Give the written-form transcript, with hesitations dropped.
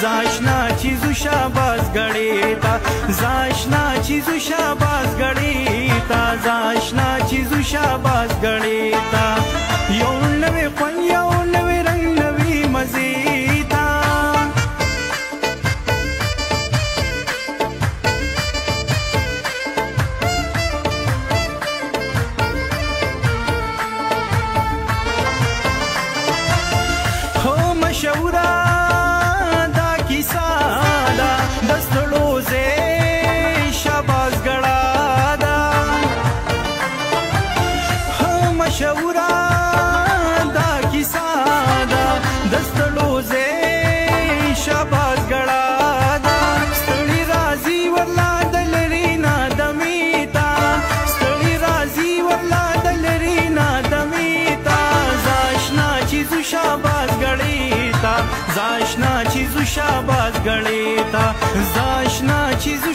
زاشنا چیزو شاباس غړې تا زاشنا چیزو شاباس غړې تا زاشنا چیزو شاباس غړې تا یو نوې خوند یو نوې رنگ نوې مزې تا هو مشوره دا کیسه ده د ستړو ځای شاباس غړه ده هو مشوره دا کیسه ده د ستړو ځای شاباس غړه ده ستړي راځي ورلا د لرې نه دمې تا ستړي راځي ورلا د لرې نه دمې تا زاشنا چیزو شاباس غړې تا زاشنا چیزو شاباس غړې تا زاشنا چیزو